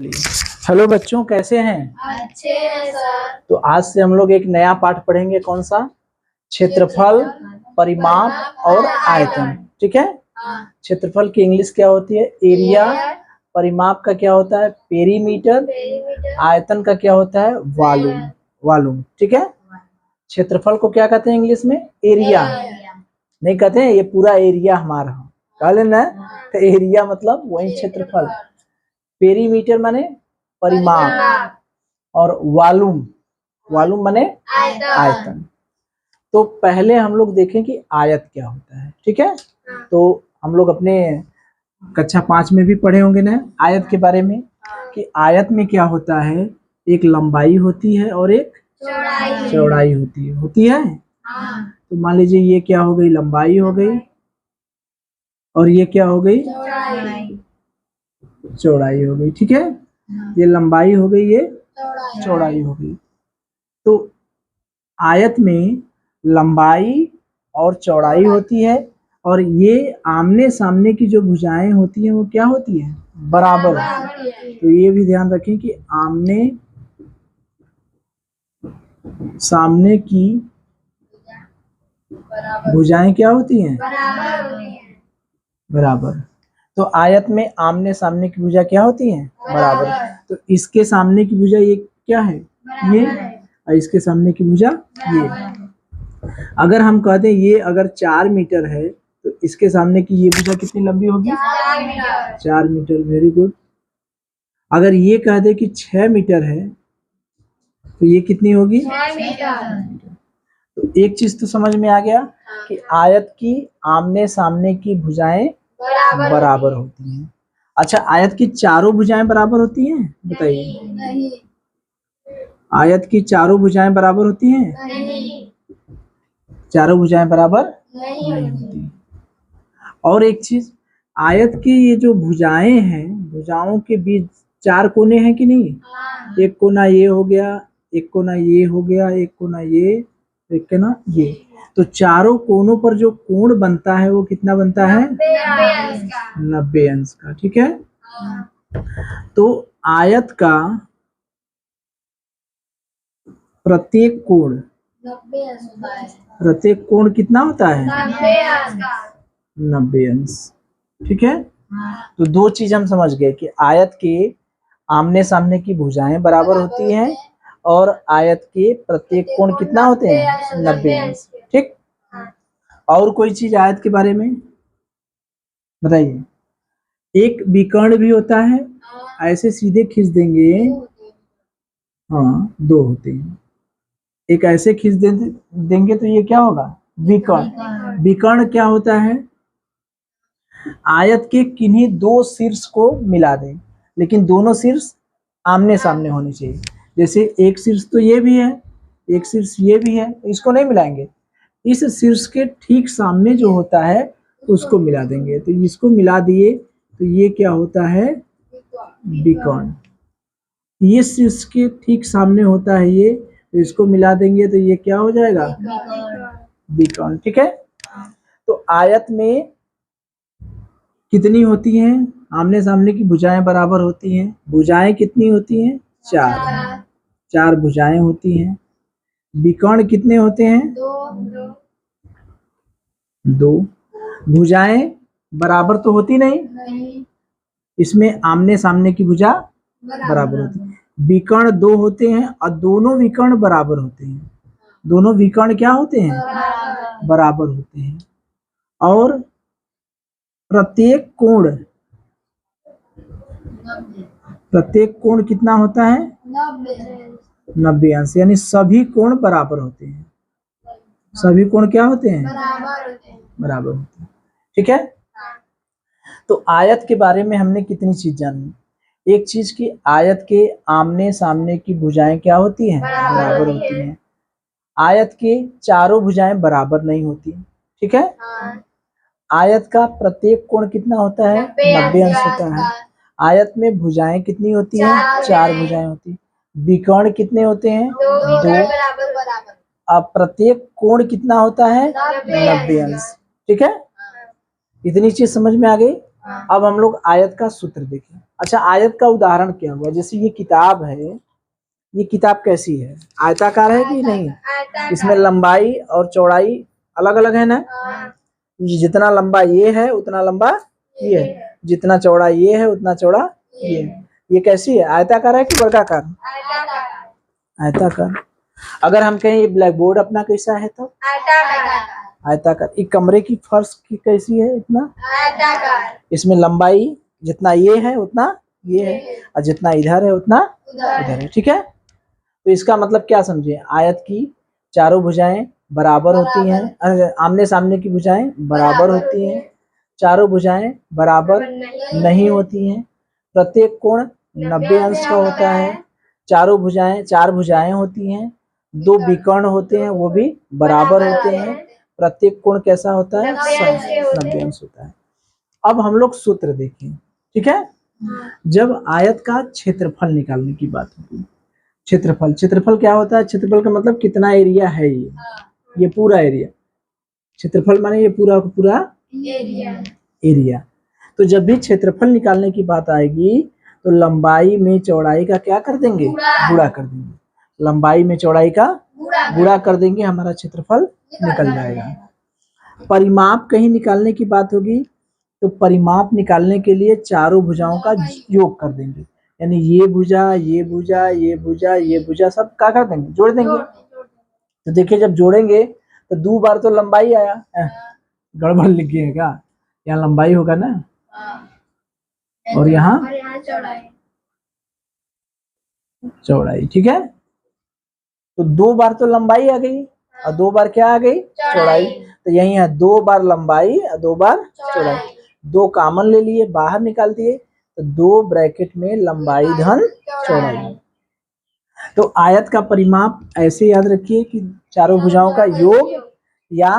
Hello बच्चों, कैसे हैं? अच्छे हैं सर। तो आज से हम लोग एक नया पाठ पढ़ेंगे। कौन सा? क्षेत्रफल, परिमाप और आयतन। ठीक है। क्षेत्रफल की इंग्लिश क्या होती है? एरिया। परिमाप का क्या होता है? पेरीमीटर। आयतन का क्या होता है? वॉल्यूम। वॉल्यूम। ठीक है। क्षेत्रफल को क्या कहते हैं इंग्लिश में? एरिया। नहीं कहते हैं ये पूरा एरिया हमारा, कह लेना। तो एरिया मतलब वही क्षेत्रफल। पेरीमीटर माने परिमाप और वॉल्यूम, वॉल्यूम माने आयतन। तो पहले हम लोग देखें कि आयत क्या होता है। ठीक है। तो हम लोग अपने कक्षा 5 में भी पढ़े होंगे ना आयत के बारे में, कि आयत में क्या होता है? एक लंबाई होती है और एक चौड़ाई होती है। तो मान लीजिए ये क्या हो गई? लंबाई हो गई, और ये क्या हो गई? चौड़ाई हो गई। ठीक है। ये लंबाई हो गई, ये चौड़ाई हो गई। तो आयत में लंबाई और चौड़ाई होती है, और ये आमने सामने की जो भुजाएं होती हैं वो क्या होती है? बराबर। तो ये भी ध्यान रखें कि आमने सामने की भुजाएं क्या होती हैं? बराबर। तो आयत में आमने सामने की भुजा क्या होती है? बराबर। तो इसके सामने की भुजा ये क्या है? ये। और इसके सामने की भुजा ये। अगर हम कहते हैं ये अगर 4 मीटर है, तो इसके सामने की ये भुजा कितनी लंबी होगी? 4 मीटर। Very good. अगर ये कह दे कि 6 मीटर है, तो ये कितनी होगी? 6 मीटर। तो एक चीज तो समझ में आ गया कि आयत की आमने सामने की भुजाएं बराबर होती हैं। अच्छा, आयत की चारों भुजाएं बराबर होती हैं? बताइए। नहीं। आयत की चारों भुजाएं बराबर होती हैं? नहीं। चारों भुजाएं बराबर नहीं होती। और एक चीज, आयत की ये जो भुजाएं हैं, भुजाओं के बीच 4 कोने हैं कि नहीं? एक कोना ये हो गया, एक कोना ये हो गया, एक कोना ये, एक कोना ये। तो चारों कोनों पर जो कोण बनता है वो कितना बनता है? 90 अंश का। ठीक है। तो आयत का प्रत्येक कोण कितना होता है? 90 अंश। ठीक है। तो दो चीज हम समझ गए कि आयत के आमने सामने की भुजाएं बराबर होती हैं, और आयत के प्रत्येक कोण कितना होते हैं? 90 अंश। ठीक। और कोई चीज आयत के बारे में बताइए। एक विकर्ण भी होता है, ऐसे सीधे खींच देंगे। हाँ, 2 होते हैं। एक ऐसे खींच देंगे तो ये क्या होगा? विकर्ण। विकर्ण क्या होता है? आयत के किन्हीं 2 शीर्ष को मिला दें, लेकिन दोनों शीर्ष आमने सामने होने चाहिए। जैसे एक शीर्ष तो ये भी है, एक शीर्ष ये भी है, इसको नहीं मिलाएंगे। इस शीर्ष के ठीक सामने जो होता है उसको मिला देंगे। तो इसको मिला दिए तो ये क्या होता है? विकर्ण। ये शीर्ष के ठीक सामने होता है ये, तो इसको मिला देंगे तो ये क्या हो जाएगा? विकर्ण। ठीक है। तो आयत में कितनी होती हैं? आमने सामने की भुजाएं बराबर होती हैं। भुजाएं कितनी होती हैं? 4 भुजाएं होती हैं। विकर्ण कितने होते हैं? 2। भुजाएं बराबर तो होती नहीं, इसमें आमने सामने की भुजा बराबर होती है। विकर्ण 2 होते हैं, और दोनों विकर्ण बराबर होते हैं। दोनों विकर्ण क्या होते हैं? बराबर होते हैं। और प्रत्येक कोण कितना होता है? 90 अंश। यानी सभी कोण बराबर होते हैं। सभी कोण क्या होते हैं? बराबर होते हैं। ठीक है। तो आयत के बारे में हमने कितनी चीज जानी? एक चीज की, आयत के आमने सामने की भुजाएं क्या होती हैं? बराबर होती हैं। आयत के चारों भुजाएं बराबर नहीं होती। ठीक है। आयत का प्रत्येक कोण कितना होता है? 90 अंश होता है। आयत में भुजाएं कितनी होती हैं? 4 भुजाएं होती हैं। विकर्ण कितने होते हैं? 2। अब प्रत्येक कोण कितना होता है? 90 अंश। ठीक है। इतनी चीज समझ में आ गई। अब हम लोग आयत का सूत्र देखें। अच्छा, आयत का उदाहरण क्या हुआ? जैसे ये किताब है, ये किताब कैसी है? आयताकार है कि नहीं? इसमें लंबाई और चौड़ाई अलग अलग है ना? जितना लंबा ये है उतना लंबा ये है, जितना चौड़ा ये है उतना चौड़ा ये है। ये कैसी है? आयताकार है कि वर्गाकार? आयताकार। अगर हम कहें ये ब्लैक बोर्ड अपना कैसा है तो आयताकार। ये कमरे की फर्श की कैसी है? इतना आयताकार। इसमें लंबाई जितना ये है उतना ये है, और जितना इधर है उतना इधर है। ठीक है, तो इसका मतलब क्या समझे? आयत की चारों भुजाएं बराबर होती हैं, आमने सामने की भुजाएं बराबर होती हैं, चारों भुजाएं बराबर नहीं होती हैं, प्रत्येक कोण 90 अंश का होता है, चारों भुजाएं, चार भुजाएं होती हैं, दो विकर्ण होते हैं वो भी बराबर होते हैं, प्रत्येक कोण कैसा होता है? 90 अंश होता है। अब हम लोग सूत्र देखें। ठीक है, जब आयत का क्षेत्रफल निकालने की बात होगी, क्षेत्रफल, क्षेत्रफल क्या होता है? क्षेत्रफल का मतलब कितना एरिया है ये पूरा एरिया। क्षेत्रफल माने ये पूरा पूरा एरिया। तो जब भी क्षेत्रफल निकालने की बात आएगी तो लंबाई में चौड़ाई का क्या कर देंगे? गुणा कर देंगे। लंबाई में चौड़ाई का गुणा कर देंगे, हमारा क्षेत्रफल निकल जाएगा। परिमाप कहीं निकालने की बात होगी तो परिमाप निकालने के लिए चारों भुजाओं का योग कर देंगे, यानी ये भुजा, ये भुजा, ये भुजा, ये भुजा सब क्या कर देंगे? जोड़ देंगे। तो देखिए, जब जोड़ेंगे तो 2 बार तो लंबाई आया, गड़बड़ लिख गए क्या? यहाँ लंबाई होगा ना, और यहाँ चौड़ाई। ठीक है, तो 2 बार तो लंबाई आ गई और 2 बार क्या आ गई? चौड़ाई। तो यही है 2 बार लंबाई और 2 बार चौड़ाई। 2 कॉमन ले लिए, बाहर निकाल दिए, तो 2 ब्रैकेट में लंबाई धन चौड़ाई। तो आयत का परिमाप ऐसे याद रखिए कि चारों भुजाओं का योग, या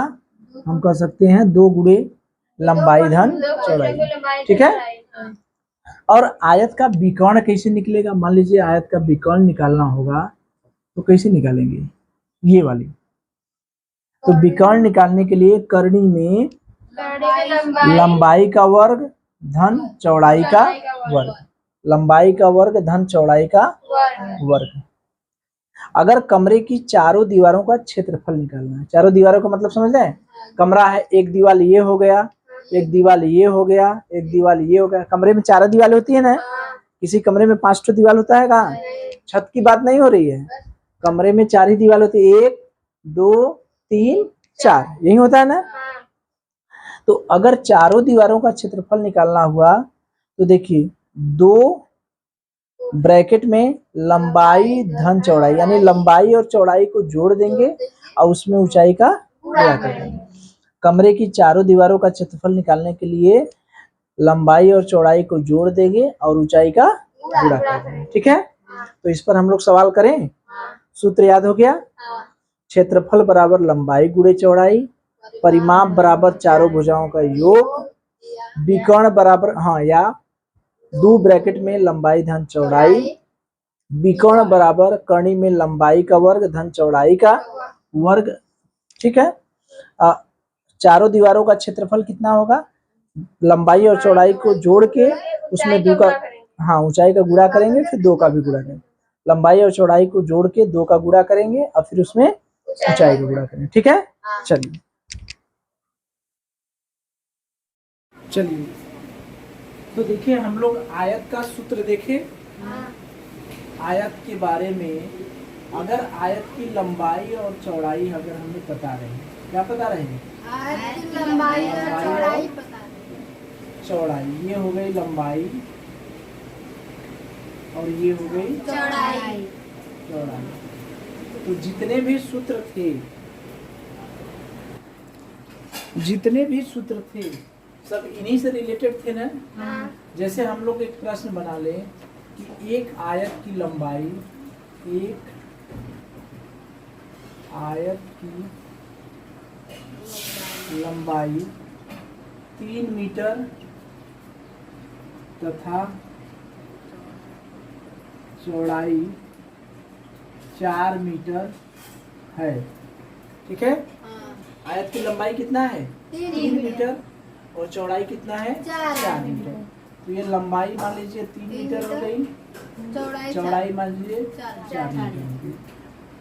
हम कह सकते हैं 2 गुणे लंबाई धन चौड़ाई। ठीक है, और आयत का विकर्ण कैसे निकलेगा? मान लीजिए आयत का विकर्ण निकालना होगा तो कैसे निकालेंगे? ये वाली। तो विकर्ण निकालने के लिए करनी में लंबाई का वर्ग धन चौड़ाई का वर्ग, लंबाई का वर्ग धन चौड़ाई का वर्ग। अगर कमरे की चारों दीवारों का क्षेत्रफल निकालना है, चारों दीवारों का मतलब समझ रहे हैं? कमरा है, एक दीवार ये हो गया, एक दीवार ये हो गया, एक दीवार ये हो गया। कमरे में 4 दीवारें होती है ना, किसी कमरे में 5 दीवार होता है कहाँ? छत की बात नहीं हो रही है, कमरे में 4 ही दीवार होती है, 1 2 3 4, यही होता है ना। तो अगर चारों दीवारों का क्षेत्रफल निकालना हुआ तो देखिए 2 ब्रैकेट में लंबाई धन चौड़ाई, यानी लंबाई और चौड़ाई को जोड़ देंगे और उसमें ऊंचाई का गुणा कर देंगे। कमरे की चारों दीवारों का क्षेत्रफल निकालने के लिए लंबाई और चौड़ाई को जोड़ देंगे और ऊंचाई का गुणा कर देंगे। ठीक है, तो इस पर हम लोग सवाल करें। सूत्र याद हो गया? क्षेत्रफल बराबर लंबाई गुणे चौड़ाई, परिमाप बराबर चारों भुजाओं का योग, विकर्ण बराबर, हाँ, या 2 ब्रैकेट में लंबाई धन चौड़ाई, विकर्ण बराबर करनी में लंबाई का वर्ग धन चौड़ाई का वर्ग। ठीक है, चारों दीवारों का क्षेत्रफल कितना होगा? लंबाई और चौड़ाई को जोड़ के उसमें 2 का, हाँ, ऊंचाई का गुणा करेंगे, फिर 2 का भी गुणा करेंगे। लंबाई और चौड़ाई को जोड़ के 2 का गुणा करेंगे और फिर उसमें ऊंचाई का गुणा करेंगे। ठीक है, चलिए चलिए, तो देखिए हम लोग आयत का सूत्र देखें। आयत के बारे में, अगर आयत की लंबाई और चौड़ाई अगर हमें पता रहे, क्या पता रहे? लंबाई और चौड़ाई चौड़ाई, ये हो गई लंबाई और ये हो गई चौड़ाई। तो जितने भी सूत्र थे सब इन्हीं से रिलेटेड थे ना। जैसे हम लोग एक प्रश्न बना लें कि एक आयत की लंबाई, एक आयत की लंबाई 3 मीटर तथा चौड़ाई 4 मीटर है। ठीक है, आयत की लंबाई कितना है? 3 मीटर और चौड़ाई कितना है 4 मीटर। तो ये लंबाई मान लीजिए 3 मीटर हो गई, चौड़ाई मान लीजिए 4 मीटर हो गई।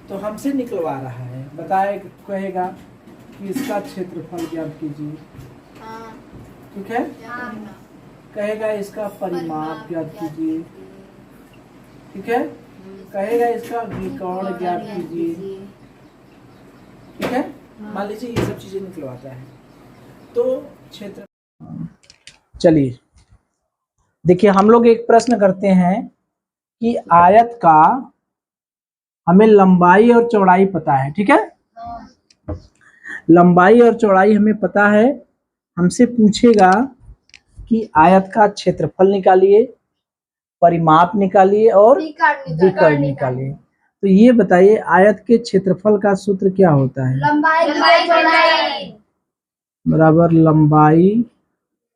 तो हमसे निकलवा रहा है, बताए कहेगा कि इसका क्षेत्रफल ज्ञात कीजिए, ठीक है। कहेगा इसका परिमाप ज्ञात कीजिए, ठीक है। कहेगा इसका विकर्ण ज्ञात कीजिए, ठीक है। मान लीजिए ये सब चीजें निकलवाता है। तो क्षेत्र, चलिए देखिए हम लोग एक प्रश्न करते हैं कि आयत का हमें लंबाई और चौड़ाई पता है, ठीक है। लंबाई और चौड़ाई हमें पता है, हमसे पूछेगा कि आयत का क्षेत्रफल निकालिए, परिमाप निकालिए और विकर्ण निकालिए। तो ये बताइए आयत के क्षेत्रफल का सूत्र क्या होता है? लंबाई बराबर लंबाई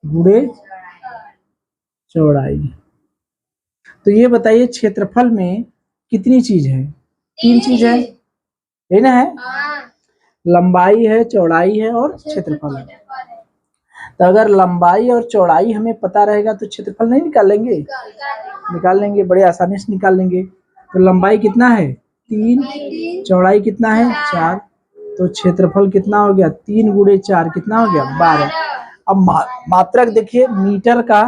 गुणे चौड़ाई। तो ये बताइए क्षेत्रफल में कितनी चीज है? 3 चीज है, ये ना है। लंबाई है, चौड़ाई है और क्षेत्रफल है। तो अगर लंबाई और चौड़ाई हमें पता रहेगा तो क्षेत्रफल नहीं निकालेंगे? निकाल लेंगे, बड़े आसानी से निकाल लेंगे। तो लंबाई कितना है 3, चौड़ाई कितना है 4, तो क्षेत्रफल कितना हो गया 3 गुणे 4 कितना हो गया 12। अब मात्रक देखिए, मीटर का,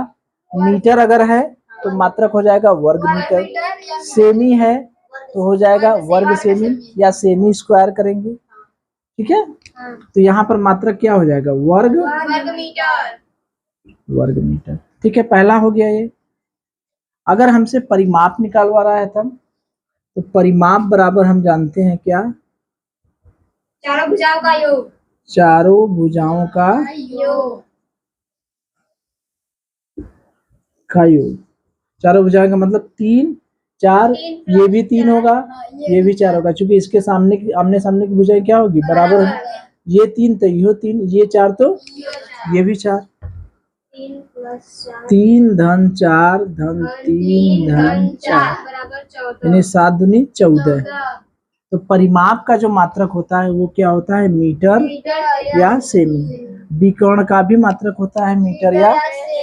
मीटर अगर है तो मात्रक हो जाएगा वर्ग मीटर, सेमी है तो हो जाएगा वर्ग सेमी या सेमी स्क्वायर करेंगे, ठीक है। तो यहाँ पर मात्रक क्या हो जाएगा वर्ग मीटर, ठीक है। पहला हो गया ये। अगर हमसे परिमाप निकालवा रहा है तब, तो परिमाप बराबर हम जानते हैं क्या, चारों भुजाओं का योग, चारों भुजाओं का योग। योग। चारों भुजाओं का मतलब 3, 4, ये भी 3 होगा, ये भी 4 होगा, क्योंकि इसके सामने की आमने सामने की भुजाएं क्या होगी बराबर होगी। ये 3 तो यो 3, ये 4 तो ये भी 4, 3 धन 4 धन 3 धन 4 यानी 7 दूनी 14। तो परिमाप का जो मात्रक होता है वो क्या होता है मीटर या सेमी। विकर्ण का भी मात्रक होता है मीटर या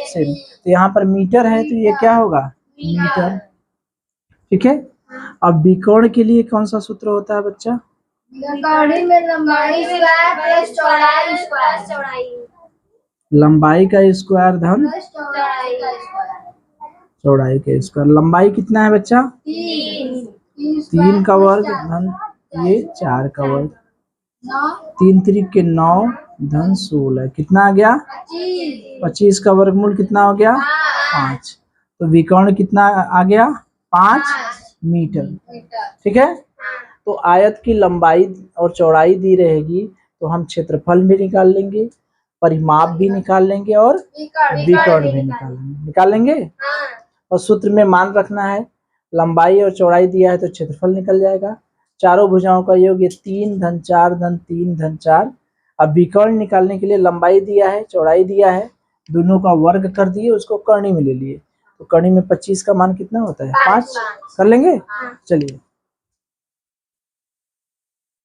सेमी। तो यहाँ पर मीटर है तो ये क्या होगा मीटर, ठीक है। अब विकर्ण के लिए कौन सा सूत्र होता है बच्चा? लंबाई का स्क्वायर धन चौड़ाई का स्क्वायर। लंबाई कितना है बच्चा 3 का वर्ग धन ये 4 का वर्ग, 3 त्रिक के 9 धन 16 कितना आ गया 25 का वर्गमूल कितना हो गया 5। तो विकर्ण कितना आ गया 5 मीटर, ठीक है। तो आयत की लंबाई और चौड़ाई दी रहेगी तो हम क्षेत्रफल भी निकाल लेंगे, परिमाप भी निकाल लेंगे और विकर्ण भी निकाल लेंगे। और सूत्र में मान रखना है, लंबाई और चौड़ाई दिया है तो क्षेत्रफल निकल जाएगा। चारों भुजाओं का योग ये 3 धन 4 धन 3 धन 4। अब विकर्ण निकालने के लिए लंबाई दिया है, चौड़ाई दिया है, दोनों का वर्ग कर दिए, उसको करनी में ले लिए। तो करनी में 25 का मान कितना होता है 5 कर लेंगे। चलिए